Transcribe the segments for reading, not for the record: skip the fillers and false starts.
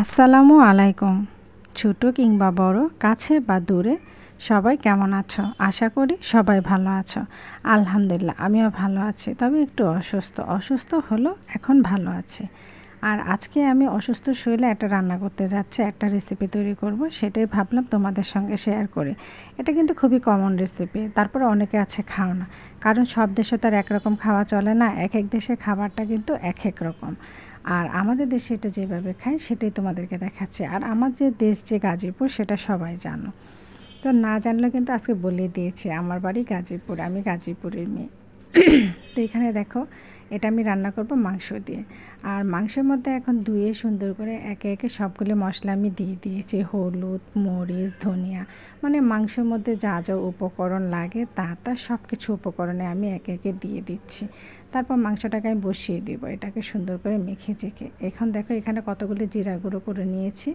আসসালামু আলাইকুম। ছোট কিংবা বড়, কাছে বা দূরে সবাই কেমন আছো? আশা করি সবাই ভালো আছো। আলহামদুলিল্লাহ আমিও ভালো আছি, তবে একটু অসুস্থ হলো, এখন ভালো আছি। আর আজকে আমি অসুস্থ শরীরে একটা রান্না করতে যাচ্ছি, একটা রেসিপি তৈরি করব, সেটাই ভাবলাম তোমাদের সঙ্গে শেয়ার করি। এটা কিন্তু খুবই কমন রেসিপি, তারপরে অনেকে আছে খাও না, কারণ সব দেশে তো আর একরকম খাওয়া চলে না, এক এক দেশে খাবারটা কিন্তু এক এক রকম। আর আমাদের দেশে এটা যেভাবে খায় সেটাই তোমাদেরকে দেখাচ্ছে। আর আমার যে দেশ যে গাজীপুর, সেটা সবাই জানো, তো না জানলেও কিন্তু আজকে বলে দিয়েছি, আমার বাড়ি গাজীপুর, আমি গাজীপুরের মেয়ে। তো এখানে দেখো, এটা আমি রান্না করব মাংস দিয়ে। আর মাংসের মধ্যে এখন ধুয়ে সুন্দর করে একে একে সবগুলো মশলা আমি দিয়ে দিয়েছি, হলুদ, মরিচ, ধনিয়া, মানে মাংসের মধ্যে যা যা উপকরণ লাগে তা সব কিছু উপকরণে আমি একে একে দিয়ে দিচ্ছি। তারপর মাংসটাকে আমি বসিয়ে দেব, এটাকে সুন্দর করে মেখে চেখে। এখন দেখো এখানে কতগুলো জিরা গুঁড়ো করে নিয়েছি,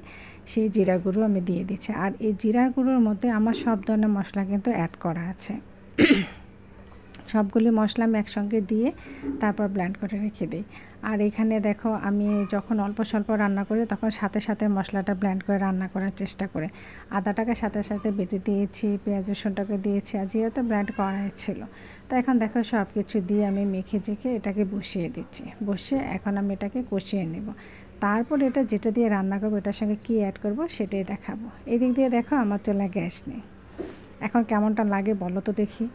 সেই জিরা গুঁড়ো আমি দিয়ে দিচ্ছি। আর এই জিরা গুঁড়োর মধ্যে আমার সব ধরনের মশলা কিন্তু অ্যাড করা আছে। সবগুলি মশলা আমি একসঙ্গে দিয়ে তারপর ব্লেন্ড করে রেখে দিই। আর এখানে দেখো, আমি যখন অল্প স্বল্প রান্না করি তখন সাথে সাথে মশলাটা ব্লেন্ড করে রান্না করার চেষ্টা করে। আদাটাকে সাথে সাথে বেটে দিয়েছি, পেঁয়াজ রসুনটাকে দিয়েছি, আর যেহেতু ব্লেন্ড করাই ছিল। তো এখন দেখো সব কিছু দিয়ে আমি মেখে চেখে এটাকে বসিয়ে দিচ্ছি। বসিয়ে এখন আমি এটাকে কষিয়ে নেব। তারপর এটা যেটা দিয়ে রান্না করবো, এটার সঙ্গে কী অ্যাড করব সেটাই দেখাবো। এদিক দিয়ে দেখো আমার চুলায় গ্যাস নেই। এখন কেমনটা লাগে বলো তো দেখি,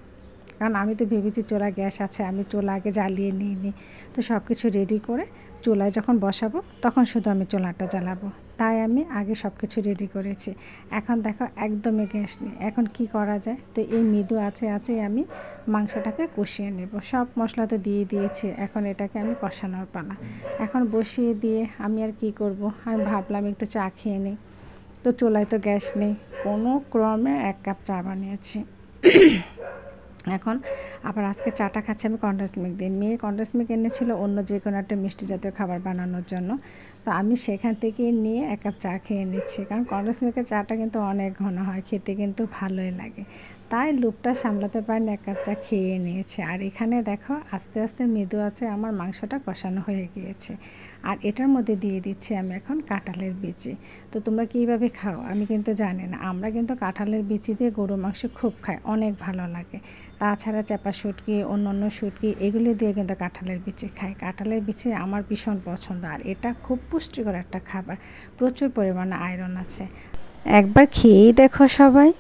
কারণ আমি তো ভেবেছি চুলায় গ্যাস আছে, আমি চুলা আগে জ্বালিয়ে নিই। তো সব কিছু রেডি করে চুলায় যখন বসাবো তখন শুধু আমি চুলাটা জ্বালাবো, তাই আমি আগে সব কিছু রেডি করেছি। এখন দেখো একদমই গ্যাস নেই। এখন কি করা যায়, তো এই মৃদু আছে আমি মাংসটাকে কষিয়ে নেব। সব মশলা তো দিয়ে দিয়েছি, এখন এটাকে আমি কষানোর পালা। এখন বসিয়ে দিয়ে আমি আর কি করব, আমি ভাবলাম একটু চা খেয়ে নিই। তো চুলায় তো গ্যাস নেই, কোনো ক্রমে 1 কাপ চা বানিয়েছি। এখন আবার আজকে চাটা খাচ্ছি আমি কনডেন্স মিল্ক দিয়ে। মেয়ে কনডেন্স মিল্ক এনেছিল অন্য যে কোনো একটা মিষ্টি জাতীয় খাবার বানানোর জন্য, তো আমি সেখান থেকে নিয়ে 1 কাপ চা খেয়ে নিচ্ছি, কারণ কনডেন্স মিল্কের চাটা কিন্তু অনেক ঘন হয়, খেতে কিন্তু ভালোই লাগে। তাই লোভটা সামলাতে পারিনি, 1 কাপ চা খেয়ে নিয়েছে। আর এখানে দেখো আস্তে আস্তে মৃদু আছে আমার মাংসটা কষানো হয়ে গিয়েছে। আর এটার মধ্যে দিয়ে দিচ্ছি আমি এখন কাঁঠালের বিচি। তো তোমরা কীভাবে খাও আমি কিন্তু জানি না, আমরা কিন্তু কাঁঠালের বিচি দিয়ে গরু মাংস খুব খাই, অনেক ভালো লাগে। তাছাড়া চাপা শুটকি, অন্য শুটকি, এগুলো দিয়ে কিন্তু কাঁঠালের বিচি খাই। কাঁঠালের বিচি আমার ভীষণ পছন্দ, আর এটা খুব পুষ্টিকর একটা খাবার, প্রচুর পরিমাণে আয়রন আছে। একবার খেয়েই দেখো সবাই।